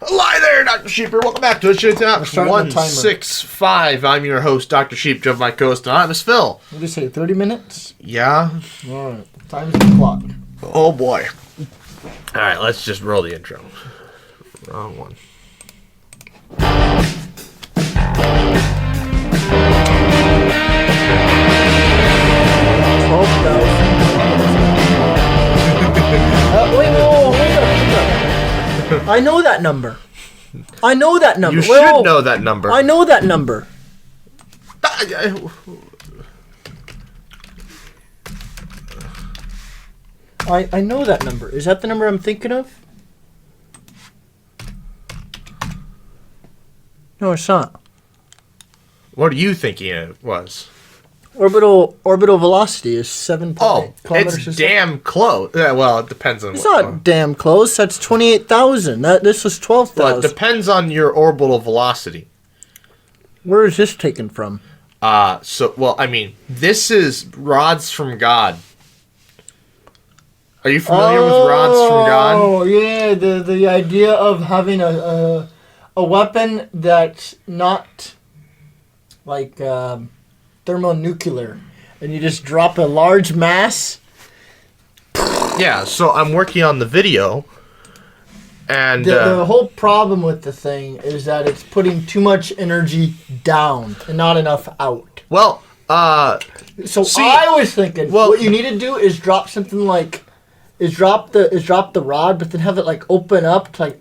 Hi there, Dr. Sheep here. Welcome back to Shit Talks 165. I'm your host, Dr. Sheep, Joe, my co-host, and I'm Miss Phil. What did you say, 30 minutes? Yeah. All right, time's the clock. Oh, boy. All right, let's just roll the intro. Wrong one. Wait, hold up. I know that number. You should know that number. I know that number. I know that number. Is that the number I'm thinking of? No, it's not. What are you thinking it was? Orbital velocity is 7.8 kilometers it's per second. damn close. Yeah, well, it depends on It's not damn close. That's 28,000. This was 12,000. Well, it depends on your orbital velocity. Where is this taken from? This is rods from God. Are you familiar with rods from God? Oh, yeah, the idea of having a weapon that's not like thermonuclear, and you just drop a large mass. Yeah, so I'm working on the video, and the whole problem with the thing is that it's putting too much energy down and not enough out. Well, I was thinking, what you need to do is drop something like, drop the rod, but then have it like open up to like.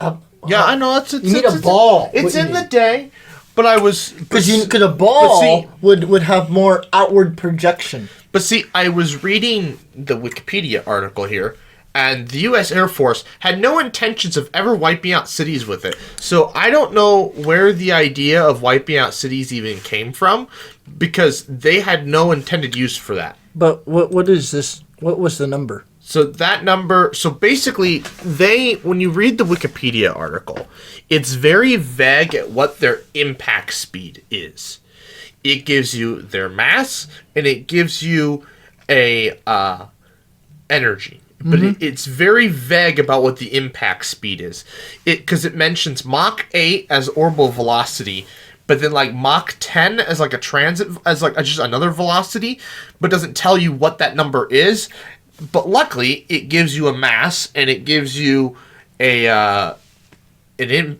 Yeah, I know you need a ball. It's in the day. But I was... Because a ball would have more outward projection. But see, I was reading the Wikipedia article here, and the U.S. Air Force had no intentions of ever wiping out cities with it. So I don't know where the idea of wiping out cities even came from, because they had no intended use for that. But what is this? What was the number? So that number, basically, when you read the Wikipedia article, it's very vague at what their impact speed is. It gives you their mass, and it gives you a energy. But it's very vague about what the impact speed is. Because it mentions Mach 8 as orbital velocity, but then like Mach 10 as like a transit, as like just another velocity, but doesn't tell you what that number is. But luckily, it gives you a mass, and it gives you an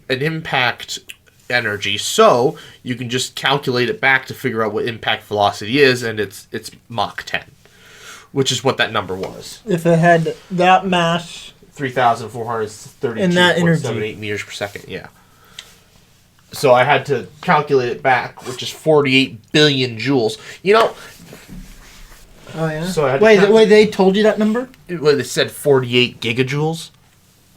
impact energy, so you can just calculate it back to figure out what impact velocity is, and it's Mach 10, which is what that number was. If it had that mass, 3,432.78 meters per second, yeah. So I had to calculate it back, which is 48 billion joules. You know... Oh, yeah? So wait, they told you that number? Well, they said 48 gigajoules.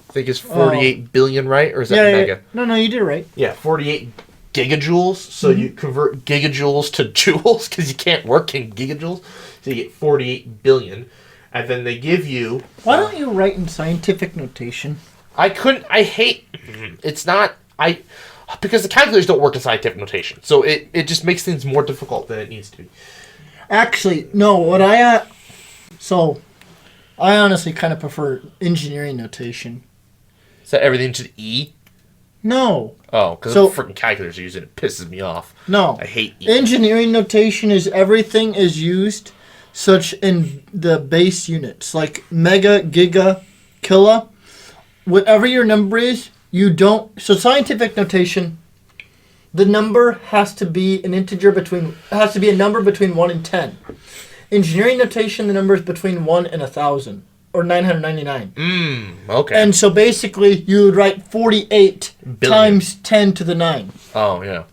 I think it's 48 billion, right? Or is that mega? Yeah. No, you did it right. Yeah, 48 gigajoules. So you convert gigajoules to joules because you can't work in gigajoules. So you get 48 billion. And then they give you... Why don't you write in scientific notation? It's not... Because the calculators don't work in scientific notation. So it just makes things more difficult than it needs to be. Actually, no, so I honestly kind of prefer engineering notation. Is that everything to E? No. Oh, because the freaking calculators are using it. It pisses me off. No. I hate E. Engineering notation is everything is used such in the base units, like mega, giga, kilo. Whatever your number is, you don't... So scientific notation... The number has to be a number between 1 and 10. Engineering notation, the number is between 1 and 1,000 or 999. Okay. And so basically, you would write 48 times 10 to the 9. Oh yeah.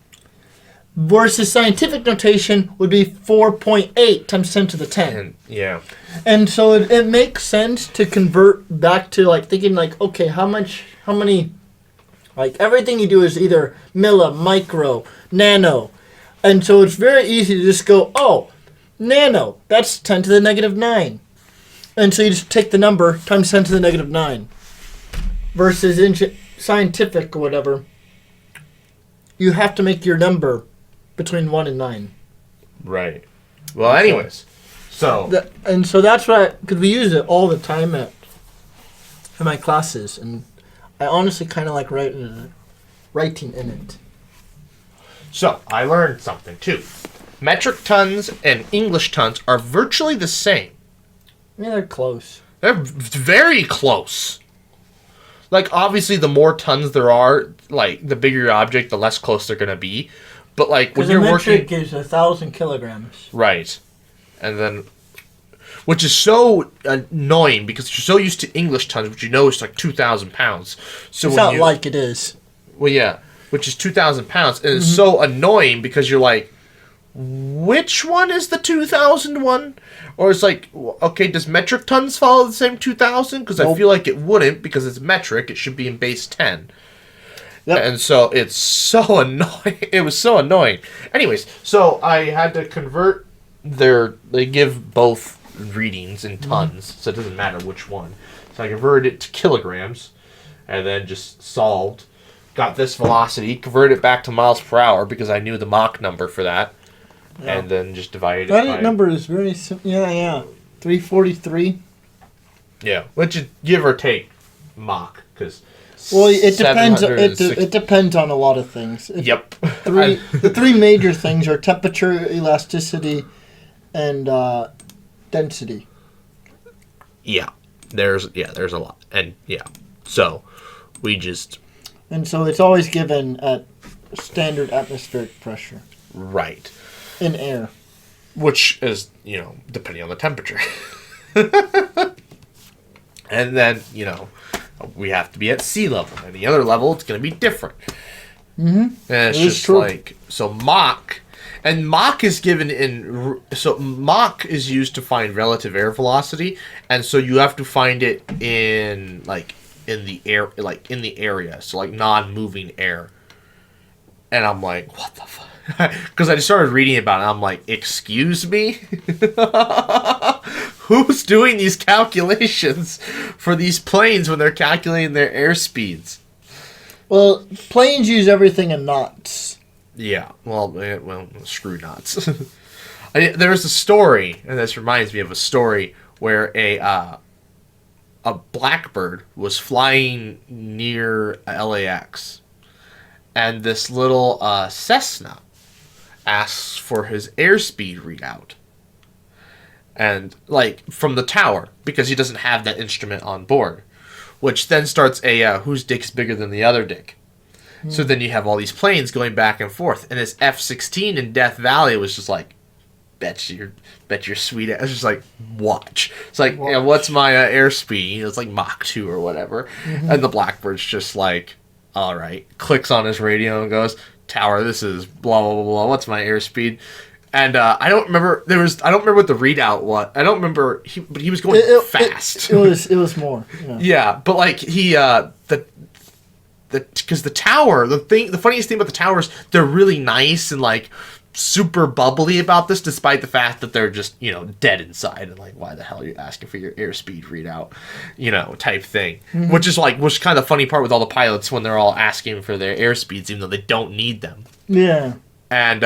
Versus scientific notation would be 4.8 times 10 to the 10. Yeah. And so it makes sense to convert back to like thinking like, okay, how many. Like, everything you do is either milli, micro, nano. And so it's very easy to just go, nano, that's 10 to the negative 9. And so you just take the number times 10 to the negative 9. Versus scientific or whatever, you have to make your number between 1 and 9. Right. Well, anyways. So that's why, because we use it all the time in my classes, and I honestly kind of like writing it. writing in it. So, I learned something, too. Metric tons and English tons are virtually the same. Yeah, they're close. They're very close. Like, obviously, the more tons there are, like, the bigger your object, the less close they're going to be. But, like, when you're working... metric is 1,000 kilograms. Right. And then... Which is so annoying, because you're so used to English tons, which you know is like 2,000 pounds. So it's not like it is. Well, yeah. Which is 2,000 pounds. And it's so annoying, because you're like, which one is the 2,000 one? Or it's like, okay, does metric tons follow the same 2,000? Because I feel like it wouldn't, because it's metric. It should be in base 10. Yep. And so it's so annoying. It was so annoying. Anyways, so I had to convert they give both readings in tons, so it doesn't matter which one. So I converted it to kilograms, and then just solved. Got this velocity, converted it back to miles per hour, because I knew the Mach number for that. Yeah. And then just divided it by... That number is very simple. Yeah. 343. Yeah, which is give or take Mach, because... Well, it depends. It depends on a lot of things. Yep. The three major things are temperature, elasticity, and density. Yeah, there's a lot, and so we just... And so it's always given at standard atmospheric pressure. Right. In air. Which is, depending on the temperature. And then, we have to be at sea level. At the other level, it's going to be different. Mm-hmm. And it's just true. Like, so Mach, and Mach is given in, so Mach is used to find relative air velocity, and so you have to find it in, in the air, in the area, so non-moving air. And I'm like, what the fuck? Because I just started reading about it, and I'm like, excuse me? Who's doing these calculations for these planes when they're calculating their airspeeds? Well, planes use everything in knots. Yeah, well, screw knots. There's a story, and this reminds me of a story where a blackbird was flying near LAX, and this little Cessna asks for his airspeed readout. And, from the tower, because he doesn't have that instrument on board. Which then starts a, whose dick's bigger than the other dick. So then you have all these planes going back and forth. And his F-16 in Death Valley was just like, bet you're sweet ass. It's just like, watch. It's like, what's my airspeed? It's like Mach 2 or whatever. Mm-hmm. And the Blackbird's just like, all right. Clicks on his radio and goes, tower, this is blah, blah, blah, blah. What's my airspeed? And I don't remember. I don't remember what the readout was. I don't remember. But he was going fast. It was more. Yeah, but because the tower, the funniest thing about the towers, they're really nice and super bubbly about this, despite the fact that they're just dead inside and why the hell are you asking for your airspeed readout, type thing. Mm-hmm. Which is was kind of the funny part with all the pilots when they're all asking for their airspeeds, even though they don't need them. Yeah. And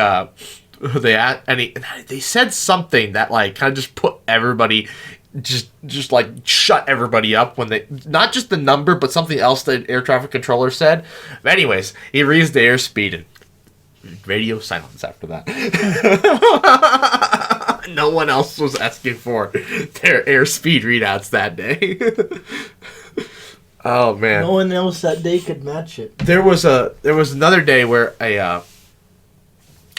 they said something that kind of just put everybody just shut everybody up when they, not just the number but something else that air traffic controller said. But anyways, he reads the airspeed and radio silence after that. No one else was asking for their airspeed readouts that day. Oh man, no one else that day could match it. There was another day where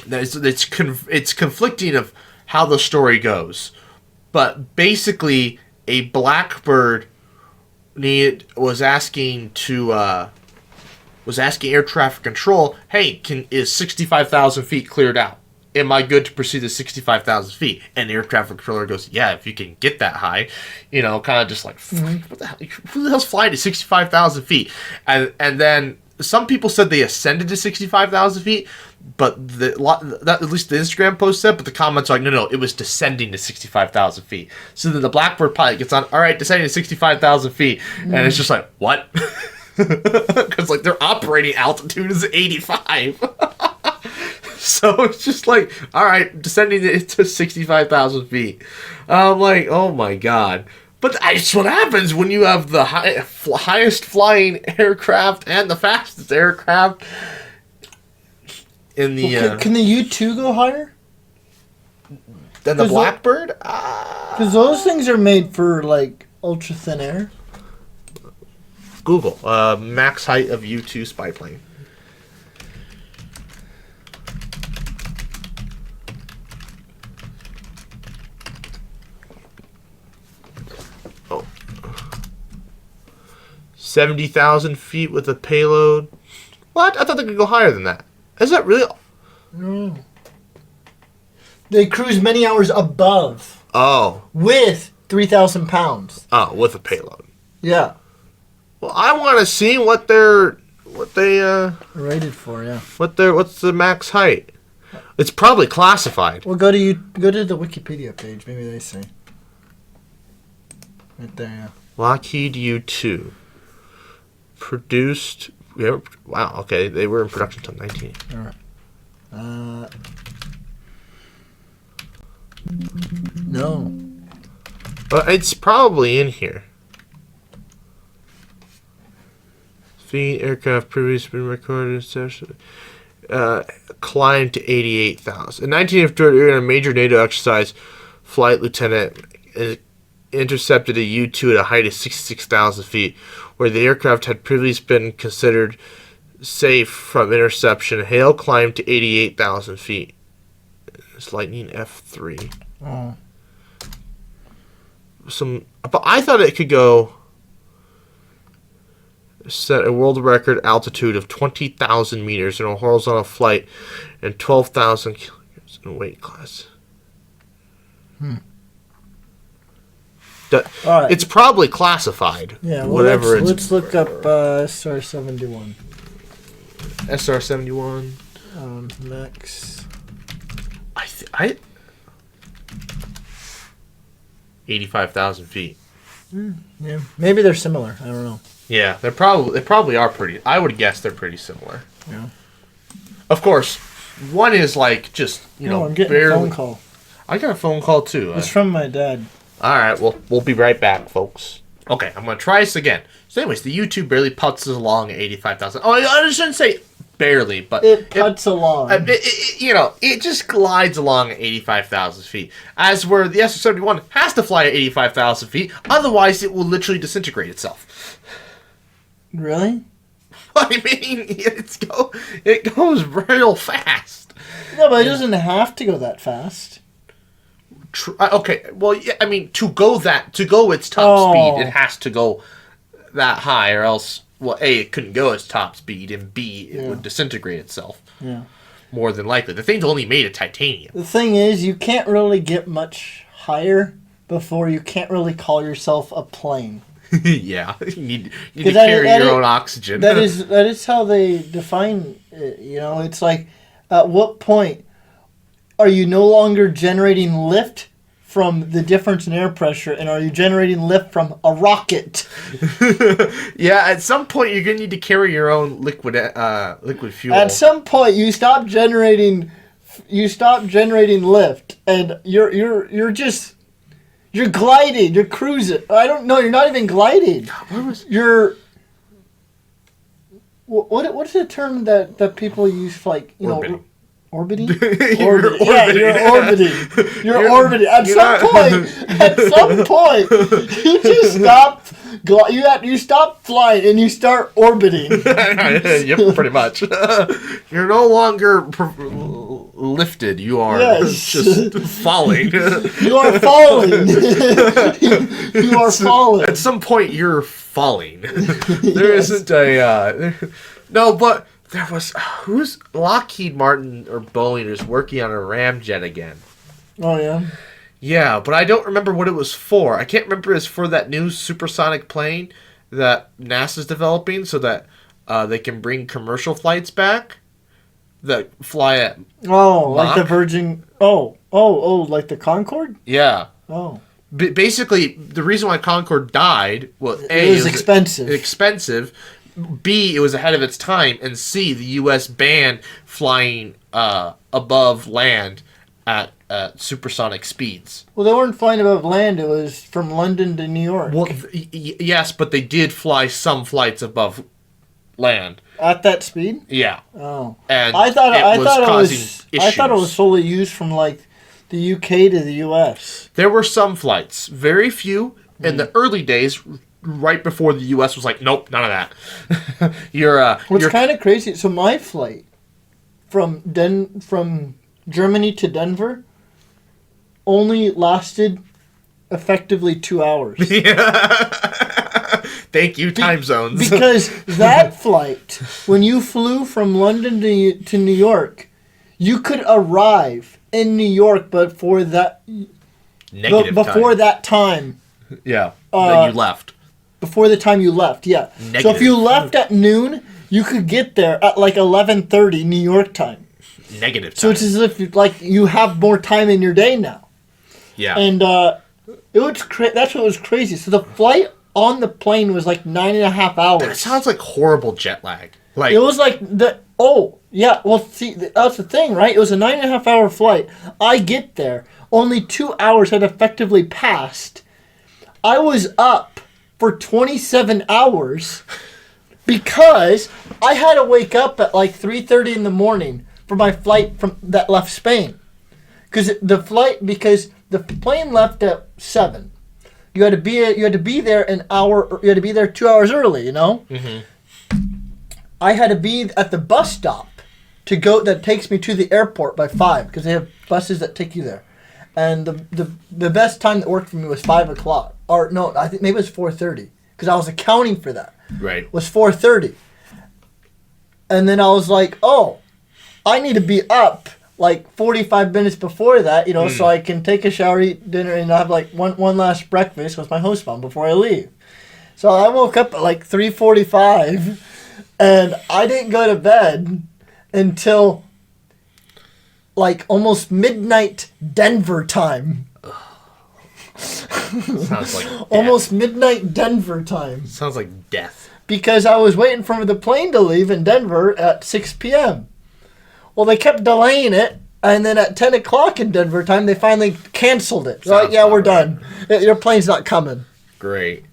it's conflicting of how the story goes, but basically a blackbird was asking air traffic control, hey, is 65,000 feet cleared out? Am I good to proceed to 65,000 feet? And the air traffic controller goes, yeah, if you can get that high, kind of just what the hell? Who the hell's flying to 65,000 feet? And then some people said they ascended to 65,000 feet, but at least the Instagram post said, but the comments are no, it was descending to 65,000 feet. So then the Blackbird pilot gets on, all right, descending to 65,000 feet, and it's just what? Because their operating altitude is 85. So it's just all right, descending to 65,000 feet. I'm like, oh my god. But that's what happens when you have the highest flying aircraft and the fastest aircraft in the... Can the U-2 go higher? Than the Blackbird? Because those things are made for, like, ultra-thin air. Google. Max height of U-2 spy plane. Oh. 70,000 feet with a payload. What? I thought they could go higher than that. Is that really... No. They cruise many hours above. Oh. With 3,000 pounds. Oh, with a payload. Yeah. Well, I want to see what they rated for, yeah. What's the max height? It's probably classified. Well, go to the Wikipedia page. Maybe they say. Right there, yeah. Lockheed U-2. Produced... Yeah, wow, okay. They were in production until 19. All right. No. But it's probably in here. Feet aircraft previously been recorded. Climbed to 88,000. In 1953, in a major NATO exercise, Flight Lieutenant intercepted a U-2 at a height of 66,000 feet, where the aircraft had previously been considered safe from interception. Hale climbed to 88,000 feet. It's Lightning F3. Oh. But I thought it could go... Set a world record altitude of 20,000 meters in a horizontal flight and 12,000 kilograms in weight class. Right. It's probably classified. Yeah, well, whatever let's look up SR-71. SR-71. Max. I 85,000 feet. Yeah, maybe they're similar. I don't know. Yeah, they probably are pretty. I would guess they're pretty similar. Yeah. Of course, one is like just I'm getting a phone call. I got a phone call too. It's from my dad. All right, well, we'll be right back, folks. Okay, I'm gonna try this again. So, anyways, the U-2 barely putzes along at 85,000. Oh, I shouldn't say barely, but it puts along. It just glides along at 85,000 feet. As where the SR-71 has to fly at 85,000 feet, otherwise it will literally disintegrate itself. Really? I mean, it goes real fast. No, but it doesn't have to go that fast. Okay, well, yeah, I mean, to go its top speed, it has to go that high, or else, well, A, it couldn't go its top speed, and B, it would disintegrate itself. Yeah. More than likely. The thing's only made of titanium. The thing is, you can't really get much higher before you can't really call yourself a plane. Yeah, you need to carry your own oxygen. That is how they define it. It's like, at what point are you no longer generating lift from the difference in air pressure, and are you generating lift from a rocket? Yeah, at some point you're gonna need to carry your own liquid fuel. At some point, you stop generating lift, and you're gliding, you're cruising. I don't know, you're not even gliding. What's the term that people use for, like, orbiting? You're orbiting. You're orbiting. At some point, you just stop. You stop flying and you start orbiting. Yep, pretty much. You're no longer lifted. You are just falling. You are falling. You are falling. At some point, you're falling. There isn't a no, but. There was... who's... Lockheed Martin or Boeing is working on a ramjet again. Oh, yeah? Yeah, but I don't remember what it was for. I can't remember if it's for that new supersonic plane that NASA's developing so that they can bring commercial flights back that fly at Mach. Like the Mach. Virgin... Oh, like the Concorde? Yeah. Oh. Basically, the reason why Concorde died was... It was expensive. Expensive... B, it was ahead of its time, and C, the U.S. banned flying above land at at supersonic speeds. Well, they weren't flying above land. It was from London to New York. Well, yes, but they did fly some flights above land. At that speed? Yeah. Oh. And I thought it was issues. solely used from like the UK to the US. There were some flights, very few in the early days, right before the US was like, nope, none of that. What's kind of crazy? So my flight from Germany to Denver only lasted effectively 2 hours. Thank you, time zones. Because that flight, when you flew from London to New York, you could arrive in New York before that time. Yeah, that you left. Before the time you left, yeah. Negative. So if you left at noon, you could get there at like 11:30 New York time. Negative time. So it's as if you have more time in your day now. Yeah. And that's what was crazy. So the flight on the plane was like 9.5 hours. That sounds like horrible jet lag. Like it was like well, see, that's the thing, right? It was a 9.5 hour flight. I get there, only 2 hours had effectively passed. I was up for 27 hours because I had to wake up at like 3:30 in the morning for my flight that left Spain. Because the plane left at 7. You had to be there an hour. Or you had to be there 2 hours early. You know. Mm-hmm. I had to be at the bus stop that takes me to the airport by 5 because they have buses that take you there. And the best time that worked for me was 5 o'clock. Or no, I think maybe it was 4:30 because I was accounting for that. Right. Was 4:30. And then I was like, oh, I need to be up like 45 minutes before that, so I can take a shower, eat dinner, and have like one last breakfast with my host mom before I leave. So I woke up at like 3:45, and I didn't go to bed until like almost midnight Denver time. Sounds like death. Almost midnight Denver time. Sounds like death. Because I was waiting for the plane to leave in Denver at 6 p.m. Well, they kept delaying it, and then at 10 o'clock in Denver time, they finally canceled it. They're like, yeah, we're done. Your plane's not coming. Great.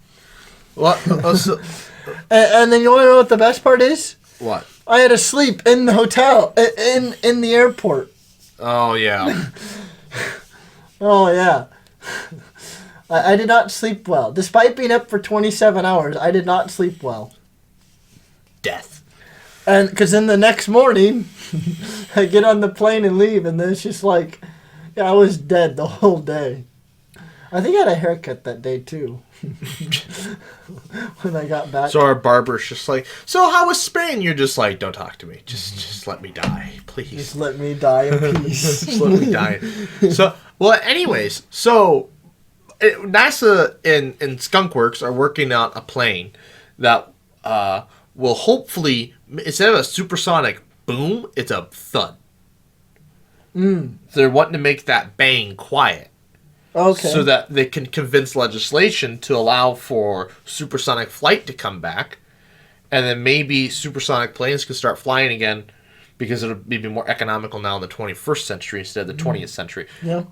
What? And then you want to know what the best part is? What? I had to sleep in the hotel, in the airport. Oh, yeah. Oh, yeah. I did not sleep well. Despite being up for 27 hours, I did not sleep well. Death. And because then the next morning, I get on the plane and leave, and then it's just like, I was dead the whole day. I think I had a haircut that day, too. When I got back. So our barber's just like, so how was Spain? You're just like, don't talk to me. Just let me die, please. Just let me die in peace. Just let me die. So, well, anyways, NASA and Skunkworks are working on a plane that will hopefully, instead of a supersonic boom, it's a thud. So they're wanting to make that bang quiet. Okay. So that they can convince legislation to allow for supersonic flight to come back. And then maybe supersonic planes can start flying again because it'll be more economical now in the 21st century instead of the 20th century. Yeah.